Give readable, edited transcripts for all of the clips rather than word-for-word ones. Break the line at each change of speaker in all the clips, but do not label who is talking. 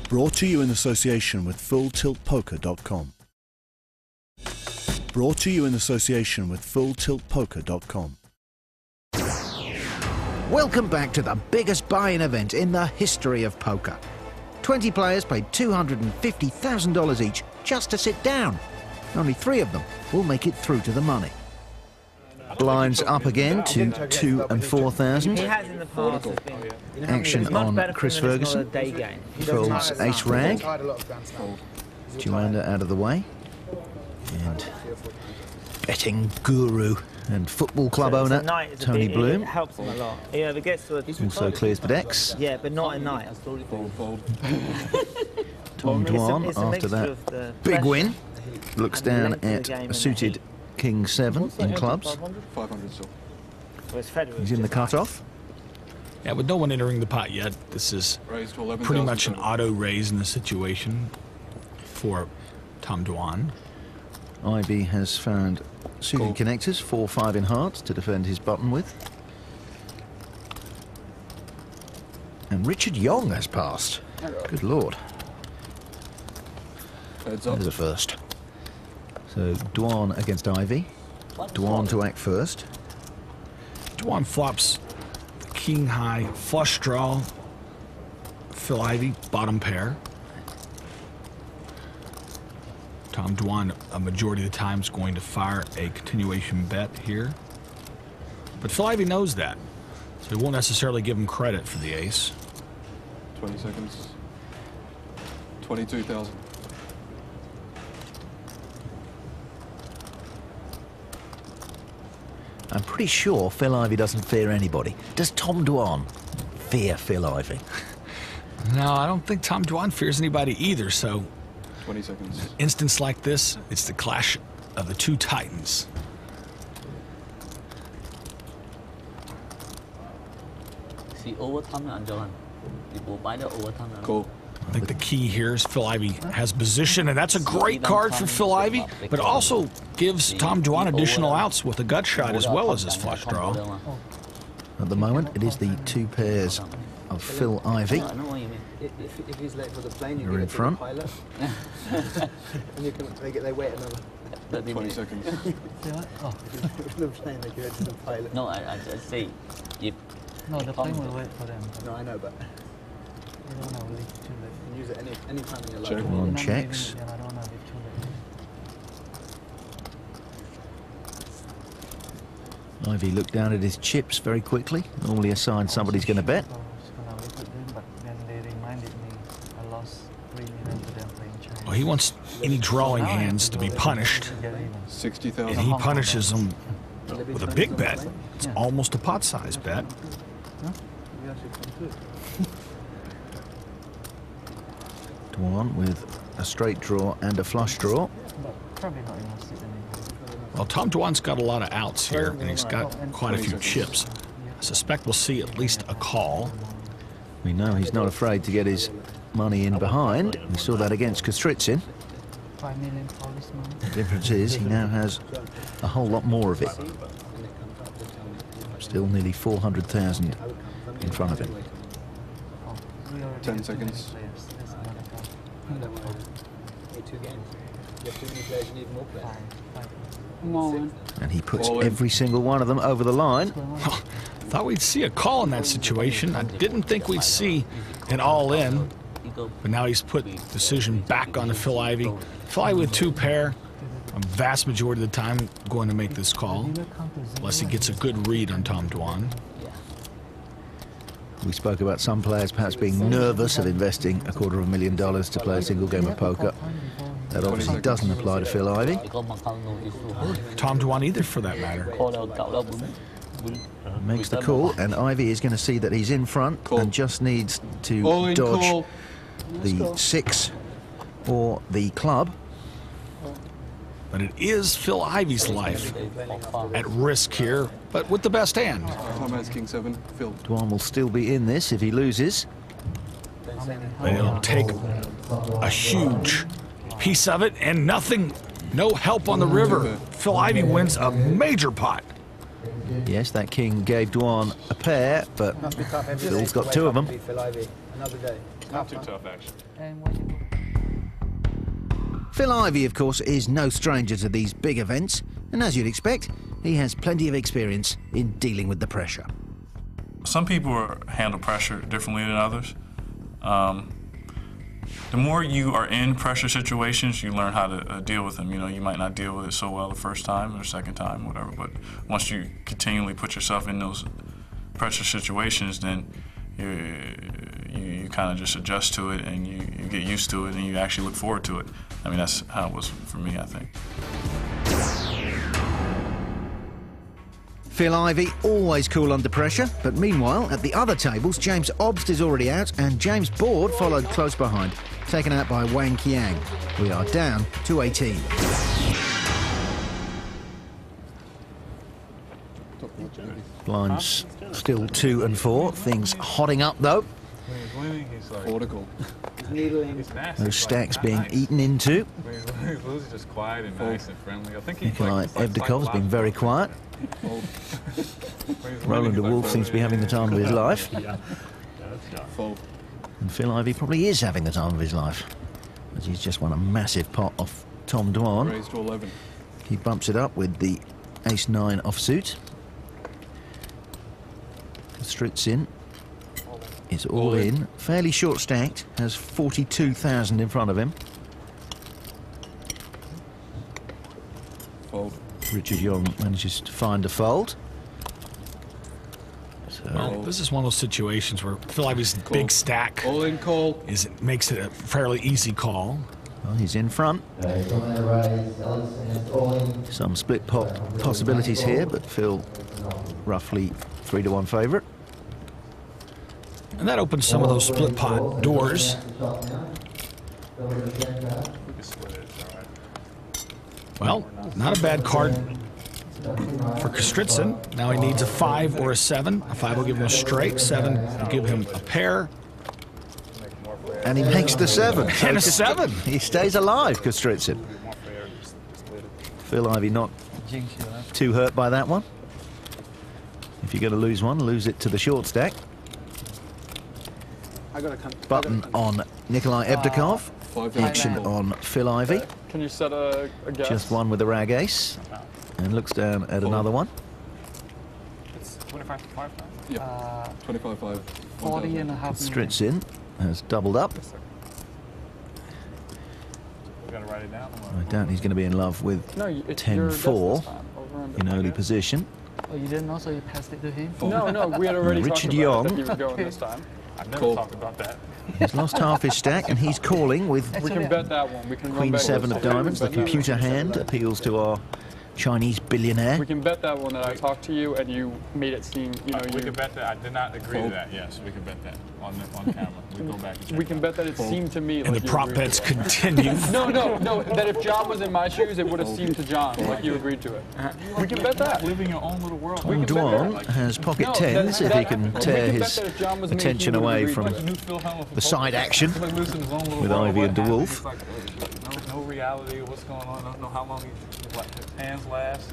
Brought to you in association with FullTiltPoker.com. Brought to you in association with FullTiltPoker.com.
Welcome back to the biggest buy-in event in the history of poker. 20 players paid $250,000 each just to sit down. Only 3 of them will make it through to the money. Blinds up again to 2 and 4,000.
He has in the past.
Action on Chris Ferguson. Folds ace rag. Joanna out of the way. And betting guru and football club owner Tony Bloom.
It helps him a lot. Yeah, it gets to a,
also clears the decks.
Yeah, but not at night.
Tom Dwan, after that big win, looks down at a suited King 7 in clubs. He's in the cutoff.
Yeah, with no one entering the pot yet, this is pretty much an auto raise in the situation for Tom Dwan.
Ivy has found suited connectors, 4-5 in hearts to defend his button with. And Richard Yong has passed. Good lord. There's a first. So Dwan against Ivy. Dwan to act first.
Dwan flops the king high flush draw. Phil Ivey bottom pair. Tom Dwan a majority of the time is going to fire a continuation bet here. But Phil Ivey knows that, so he won't necessarily give him credit for the ace.
20 seconds. 22,000.
I'm pretty sure Phil Ivey doesn't fear anybody. Does Tom Dwan fear Phil Ivey?
No, I don't think Tom Dwan fears anybody either, so
20 seconds.
an instance like this, it's the clash of the two titans.
Cool.
I think the key here is Phil Ivey has position, and that's a great card for Phil Ivey, but also gives Tom Dwan additional outs with a gut shot as well as his flush draw.
At the moment, it is the 2 pairs of Phil Ivey.
If he's late for the plane,
You're in front.
and you can make it, they wait another
20 seconds.
Oh, the plane, they give it to the pilot.
No, I say if
no, the plane will wait for them.
No, I know, but
you don't want to leave too late.
You can use it any time in your life.
Check.
One checks.
Yeah, I don't want to leave too late.
Ivy looked down at his chips very quickly. Normally a sign somebody's going to bet.
I was going to leave it then, but then they reminded me I lost 3 million to them playing China.
Well, he wants any drawing hands to be punished,
60,000.
and he punishes them with a big bet. It's almost a pot-sized bet.
Dwan with a straight draw and a flush draw.
Probably not enough sit anymore.
Well, Tom Dwan's got a lot of outs here, and he's got quite a few chips. I suspect we'll see at least a call.
We know he's not afraid to get his money in behind. We saw that against Kostritsin.
5 million policemen.
The difference is he now has a whole lot more of it. Still nearly 400,000 in front of him.
10 seconds.
And he puts every single one of them over the line.
Thought we'd see a call in that situation. I didn't think we'd see an all-in, but now he's put decision back on the Phil Ivey. Phil Ivey with 2 pair, a vast majority of the time going to make this call, unless he gets a good read on Tom Dwan.
We spoke about some players perhaps being nervous of investing $250,000 to play a single game of poker. That obviously doesn't apply to Phil Ivey.
Tom Dwan either, for that matter.
Makes the call, and Ivy is going to see that he's in front and just needs to dodge the 6 or the club.
But it is Phil Ivey's life at risk here, but with the best hand.
Tom has King 7. Phil.
Dwan will still be in this if he loses.
But it'll take a huge piece of it, and nothing, no help on the river. Phil Ivey wins a major pot.
Yes, that king gave Dwan a pair, but Phil's got 2 of them.
Another day.
Not too tough, actually.
And what you do?
Phil Ivey, of course, is no stranger to these big events, and as you'd expect, he has plenty of experience in dealing with the pressure.
Some people handle pressure differently than others. The more you are in pressure situations, you learn how to deal with them. You know, you might not deal with it so well the first time or second time, whatever, but once you continually put yourself in those pressure situations, then you kind of just adjust to it, and you get used to it, and you actually look forward to it. I mean, that's how it was for me, I think.
Phil Ivey, always cool under pressure, but meanwhile, at the other tables, James Obst is already out, and James Board followed close behind, taken out by Wang Qiang. We are down to 18. Blinds still 2 and 4. Things hotting up, though.
Vertical.
Those stacks being eaten into.
He's just quiet and nice and friendly. I think
Nikolai Evdokov's been very quiet. Roland de Wolf seems to be having the time of his life.
Fold.
And Phil Ivey probably is having the time of his life, as he's just won a massive pot off Tom Dwan.
Raised to 11.
He bumps it up with the ace-9 offsuit. Stritzin is all in. Fairly short stacked, has 42,000 in front of him.
Fold.
Richard Young manages to find a fold. So,
Well, this is one of those situations where Phil Ivey's big stack
All in call.
makes it a fairly easy call.
well, he's in front. Some split pot possibilities here, but Phil roughly 3-1 favourite.
And that opens some of those split pot doors. Well, not a bad card for Kostritsin. Now he needs a 5 or a 7. A 5 will give him a straight, 7 will give him a pair.
And he makes the 7.
And a 7.
He stays alive, Kostritsin. Phil Ivey not
Jinx you left.
too hurt by that one. If you're going to lose one, lose it to the short stack. Button on Nikolai Evdokov.
5
Action on Phil Ivey.
Can you set a guess?
Just one with a rag ace. And looks down at another one.
It's 25 to 5 now?
Yeah. 25-5.
40 and a half million.
Stritzin has doubled up.
We gotta write it down.
I doubt he's going to be in love with
No, it's
10-4
your guess this time. Over and
in
over.
early position.
Oh, you didn't know, so you passed it to him?
No, we had already talked
Richard
about
Young.
it, that he was going this time.
I've never
Call.
talked about that.
He's lost half his stack and he's calling with
We can bet that one. We can run
Queen
back
7
this
of
one.
diamonds. The computer hand appeals to our Chinese billionaire.
We can bet that one that I talked to you and you made it seem, you know,
We
you.
can bet that. I did not agree to that. Yes, we can bet that on camera. We go back and check
We can bet that it seemed to me
And
like
the
you
prop
agreed
bets
to it.
continue.
No, that if John was in my shoes, it would have seemed to John like you agreed to it. We can bet that.
Living your own little world.
Tom Dwan has pocket
No,
10s if he can
we
tear
can bet
his
that if John was me, he
attention
would have
away
agreed
from
to it.
the side action
With
with Ivey and de Wolf.
No reality of what's going on. I don't know how long his hands last.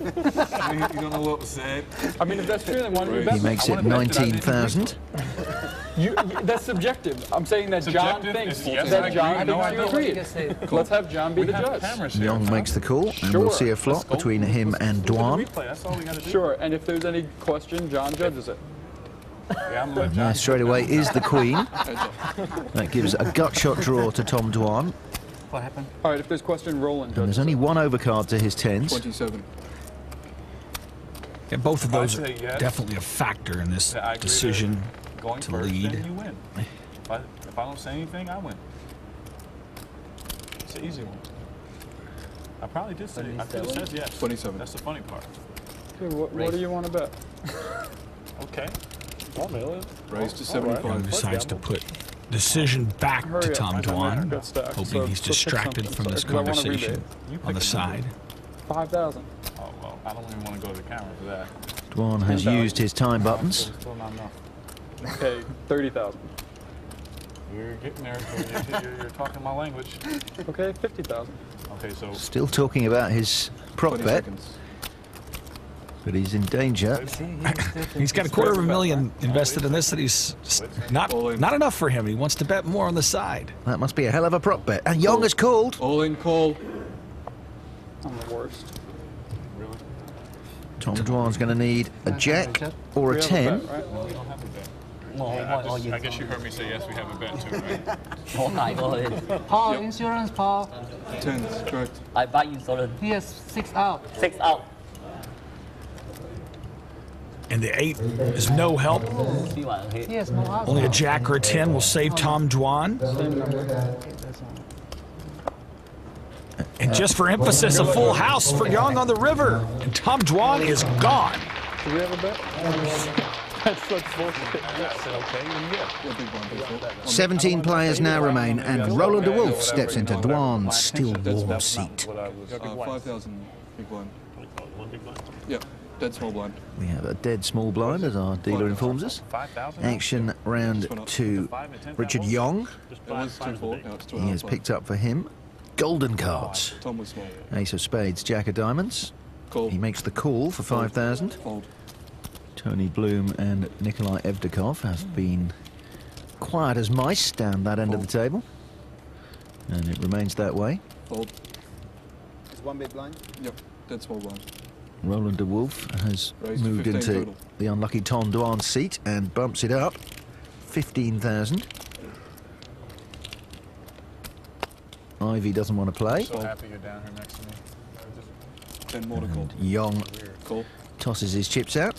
You don't know what was said.
I mean, if that's true, then why don't you bet
He
that?
makes it 19,000.
That's subjective. I'm saying that John
Subjective?
thinks
Yes, I
that
agree.
John
No, I
thinks you
don't.
agreed. Let's have John be the judge.
Young makes the call, and we'll see a flop between him and Dwan.
That's all we gotta do.
Sure, and if there's any question, John judges it.
Yeah, I'm gonna
Yeah, straight away is the queen. That gives a gut shot draw to Tom Dwan.
What happened?
All right, if there's question, Roland
And
judges
there's only
it.
one overcard to his 10s.
27.
Yeah, both of those are
I'd say yes.
definitely a factor in this
I agree
decision
going
to
first,
lead.
then you win. If I don't say anything, I win. It's an easy one. I probably did say. I could have said yes.
27.
That's the funny part.
Okay, what do you want to bet?
Okay.
Raised to
Young
75.
decides to put decision back
Hurry
to
up,
Tom
I don't matter.
Dwan,
Good stack.
hoping
So-
he's
so pick
distracted
something,
from
sorry,
this
'cause I wanna
conversation
rebate.
on the side.
5,000.
Oh well, I don't even want to go to the camera for that.
Dwan has used his time buttons.
Still not enough.
Okay, 30,000.
You're getting there. You're talking my language.
Okay, 50,000.
Okay, so
Still talking about his prop
20
bet.
seconds.
But he's in danger.
He's got $250,000 invested in this that he's just not enough for him. He wants to bet more on the side.
That must be a hell of a prop bet. And Young has called.
All in, call.
I'm the worst.
Tom Dwan's going to need a jack or a 10.
I guess you heard me say yes, we have a bet too, right?
Paul, insurance, Paul.
10s, correct.
I buy insurance.
Yes, 6 out.
6 out.
And the 8 is no help.
Yes, no out.
Only a jack or a 10 will save Tom Dwan. And just for emphasis, a full house for Young on the river. And Tom Dwan is gone.
Do we have a bet? That's bullshit.
What big blind do you think?
17 players now remain, and Roland de Wolf steps into Dwan's still warm seat.
5,000 big blind. Yep, dead small blind.
We have a dead small blind, as our dealer informs us. Action round 2. Richard Young.
It was 2-4, now it's 2.5.
He has picked up for him golden cards.
Tom was small.
Ace of spades, jack of diamonds.
Call.
He makes the call for 5,000.
Fold.
Tony Bloom and Nikolai Evdokov have been quiet as mice down that end of the table. And it remains that way.
Fold.
Is one big blind?
Yep, dead small blind.
Roland de Wolf has
Raised to
moved
15
into
total.
the unlucky Tom Dwan's seat and bumps it up. 15,000. Ivy doesn't want to play.
So happy you're down here next to me.
10 more to call.
Young
Call.
tosses his chips out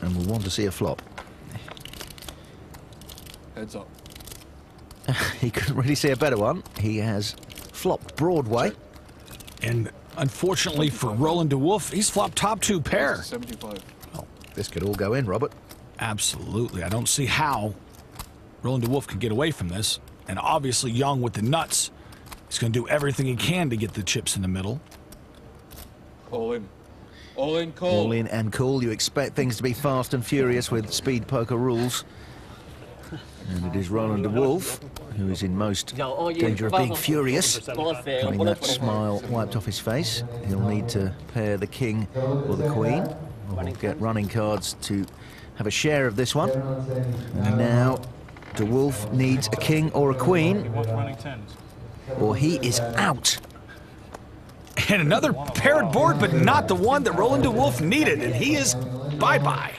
and will want to see a flop.
Heads up.
He couldn't really see a better one. He has flopped Broadway.
And unfortunately for Roland de Wolf, he's flopped top 2 pair.
75.
Oh, this could all go in, Robert.
Absolutely. I don't see how Roland de Wolf can get away from this. And obviously Young with the nuts. He's going to do everything he can to get the chips in the middle.
All in. All in, call.
All in and cool. You expect things to be fast and furious with speed poker rules. And it is Roland de Wolf who is in most danger of being furious. Having that smile wiped off his face. He'll need to pair the king or the queen. Or get running cards to have a share of this one. And now de Wolf needs a king or a queen, or he is out.
And another paired board, but not the one that Roland de Wolf needed, and he is bye-bye.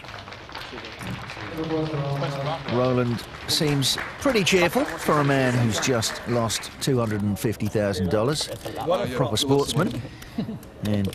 Roland seems pretty cheerful for a man who's just lost $250,000. Proper sportsman. And